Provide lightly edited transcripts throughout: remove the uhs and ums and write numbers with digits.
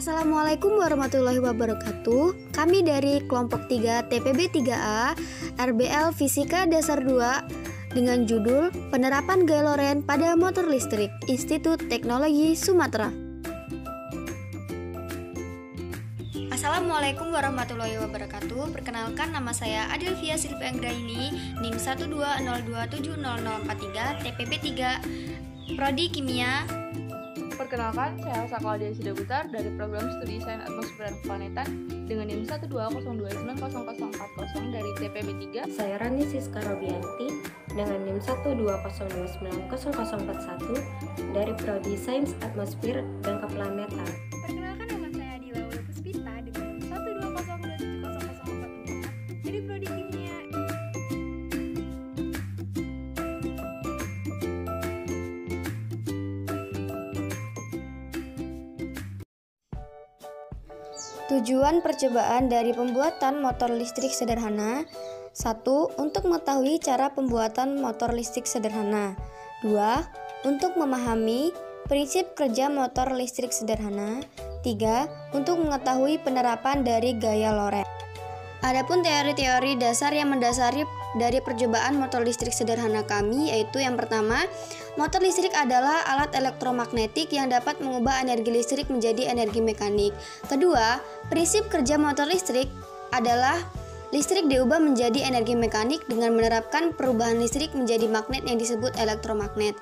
Assalamualaikum warahmatullahi wabarakatuh. Kami dari kelompok 3 TPB 3A RBL Fisika Dasar 2 dengan judul Penerapan Gaya Loren pada Motor Listrik Institut Teknologi Sumatera. Assalamualaikum warahmatullahi wabarakatuh. Perkenalkan, nama saya Adelvia Silvia Anggraini, NIM 120270043 TPB 3 Prodi Kimia. Perkenalkan, saya Sakaudia Sidaputar dari Program Studi Sains Atmosfer dan Keplanetan dengan NIM 120290040 dari TPB 3. Saya Rani Siska Robianti dengan NIM 120290041 dari Prodi Sains Atmosfer dan Keplanetan. Perkenalkan, nama saya Adila Ula Puspita dengan NIM 120270044 dari Prodi Kimia. Tujuan percobaan dari pembuatan motor listrik sederhana: 1. Untuk mengetahui cara pembuatan motor listrik sederhana. 2. Untuk memahami prinsip kerja motor listrik sederhana. 3. Untuk mengetahui penerapan dari gaya Loren. Adapun teori-teori dasar yang mendasari dari percobaan motor listrik sederhana kami yaitu yang pertama, motor listrik adalah alat elektromagnetik yang dapat mengubah energi listrik menjadi energi mekanik. Kedua, prinsip kerja motor listrik adalah listrik diubah menjadi energi mekanik dengan menerapkan perubahan listrik menjadi magnet yang disebut elektromagnet.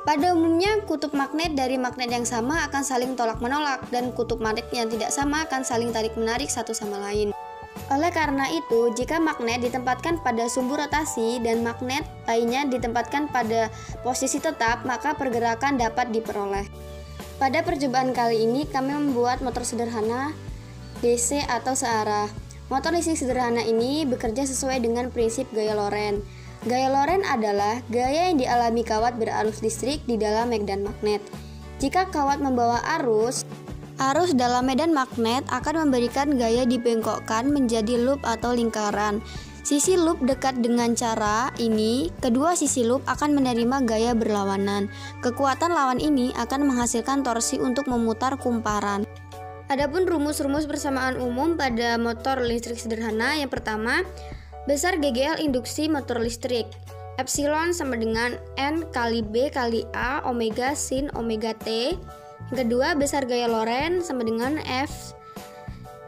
Pada umumnya, kutub magnet dari magnet yang sama akan saling tolak-menolak dan kutub magnet yang tidak sama akan saling tarik-menarik satu sama lain. Oleh karena itu, jika magnet ditempatkan pada sumbu rotasi dan magnet lainnya ditempatkan pada posisi tetap, maka pergerakan dapat diperoleh. Pada percobaan kali ini, kami membuat motor sederhana DC atau searah. Motor listrik sederhana ini bekerja sesuai dengan prinsip gaya Loren. Gaya Loren adalah gaya yang dialami kawat berarus listrik di dalam medan magnet. Jika kawat membawa arus dalam medan magnet akan memberikan gaya dibengkokkan menjadi loop atau lingkaran. Sisi loop dekat dengan cara ini, kedua sisi loop akan menerima gaya berlawanan. Kekuatan lawan ini akan menghasilkan torsi untuk memutar kumparan. Adapun rumus-rumus persamaan umum pada motor listrik sederhana, yang pertama, besar GGL induksi motor listrik. Epsilon sama dengan N kali B kali A omega sin omega T. Yang kedua, besar gaya Loren sama dengan F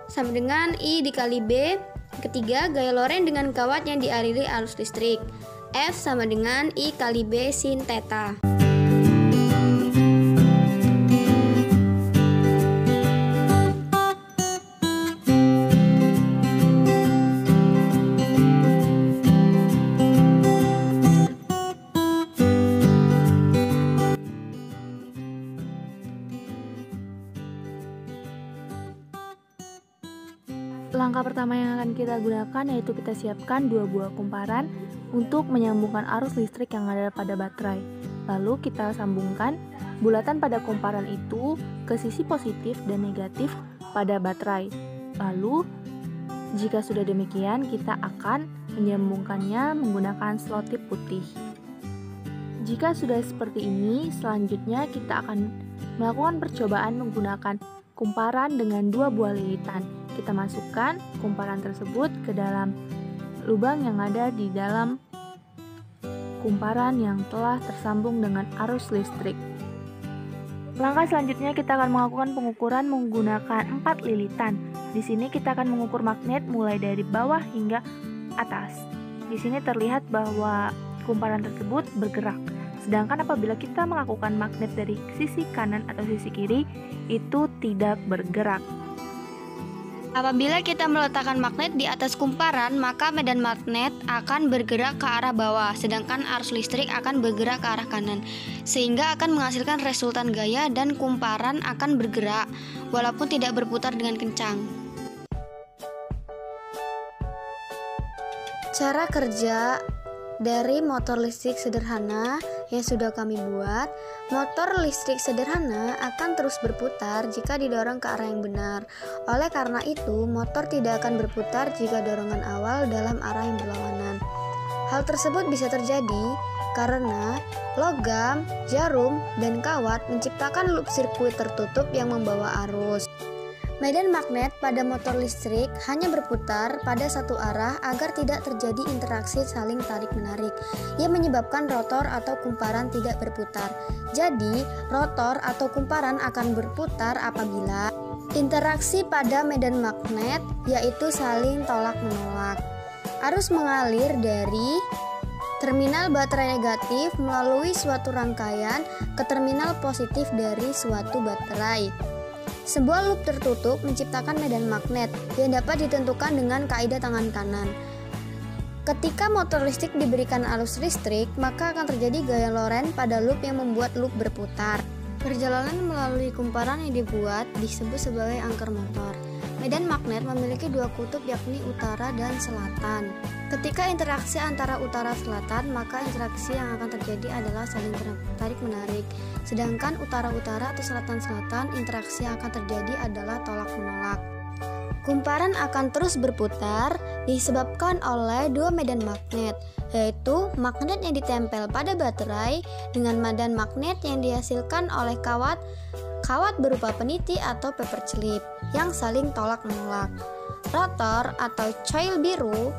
sama dengan I dikali B. Ketiga, gaya Loren dengan kawat yang dialiri arus listrik. F sama dengan I kali B sin theta. Langkah pertama yang akan kita gunakan yaitu kita siapkan dua buah kumparan untuk menyambungkan arus listrik yang ada pada baterai. Lalu kita sambungkan bulatan pada kumparan itu ke sisi positif dan negatif pada baterai. Lalu jika sudah demikian, kita akan menyambungkannya menggunakan selotip putih. Jika sudah seperti ini, selanjutnya kita akan melakukan percobaan menggunakan kumparan dengan dua buah lilitan. Kita masukkan kumparan tersebut ke dalam lubang yang ada di dalam kumparan yang telah tersambung dengan arus listrik. Langkah selanjutnya kita akan melakukan pengukuran menggunakan 4 lilitan. Di sini kita akan mengukur magnet mulai dari bawah hingga atas. Di sini terlihat bahwa kumparan tersebut bergerak. Sedangkan apabila kita melakukan magnet dari sisi kanan atau sisi kiri, itu tidak bergerak. Apabila kita meletakkan magnet di atas kumparan, maka medan magnet akan bergerak ke arah bawah, sedangkan arus listrik akan bergerak ke arah kanan, sehingga akan menghasilkan resultan gaya dan kumparan akan bergerak, walaupun tidak berputar dengan kencang. Cara kerja dari motor listrik sederhana yang sudah kami buat, motor listrik sederhana akan terus berputar jika didorong ke arah yang benar. Oleh karena itu, motor tidak akan berputar jika dorongan awal dalam arah yang berlawanan. Hal tersebut bisa terjadi karena logam, jarum, dan kawat menciptakan loop sirkuit tertutup yang membawa arus. Medan magnet pada motor listrik hanya berputar pada satu arah agar tidak terjadi interaksi saling tarik-menarik yang menyebabkan rotor atau kumparan tidak berputar. Jadi, rotor atau kumparan akan berputar apabila interaksi pada medan magnet yaitu saling tolak-menolak. Arus mengalir dari terminal baterai negatif melalui suatu rangkaian ke terminal positif dari suatu baterai. Sebuah loop tertutup menciptakan medan magnet yang dapat ditentukan dengan kaidah tangan kanan. Ketika motor listrik diberikan arus listrik, maka akan terjadi gaya Lorentz pada loop yang membuat loop berputar. Perjalanan melalui kumparan yang dibuat disebut sebagai angker motor. Medan magnet memiliki dua kutub yakni utara dan selatan. Ketika interaksi antara utara-selatan, maka interaksi yang akan terjadi adalah saling tarik-menarik. Sedangkan utara-utara atau selatan-selatan, interaksi yang akan terjadi adalah tolak-menolak. Kumparan akan terus berputar disebabkan oleh dua medan magnet, yaitu magnet yang ditempel pada baterai dengan medan magnet yang dihasilkan oleh kawat berupa peniti atau paperclip yang saling tolak-menolak. Rotor atau coil biru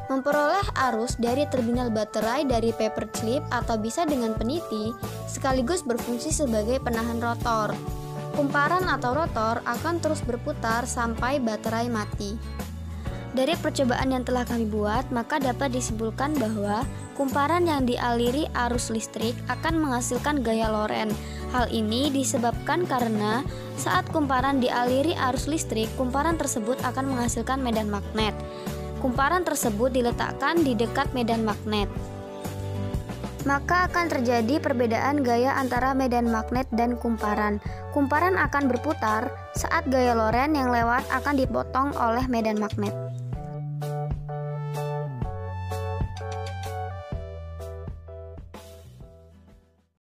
memperoleh arus dari terminal baterai dari paperclip atau bisa dengan peniti sekaligus berfungsi sebagai penahan rotor. Kumparan atau rotor akan terus berputar sampai baterai mati. Dari percobaan yang telah kami buat, maka dapat disimpulkan bahwa kumparan yang dialiri arus listrik akan menghasilkan gaya Lorentz. Hal ini disebabkan karena saat kumparan dialiri arus listrik, kumparan tersebut akan menghasilkan medan magnet. Kumparan tersebut diletakkan di dekat medan magnet. Maka akan terjadi perbedaan gaya antara medan magnet dan kumparan. Kumparan akan berputar saat gaya Lorentz yang lewat akan dipotong oleh medan magnet.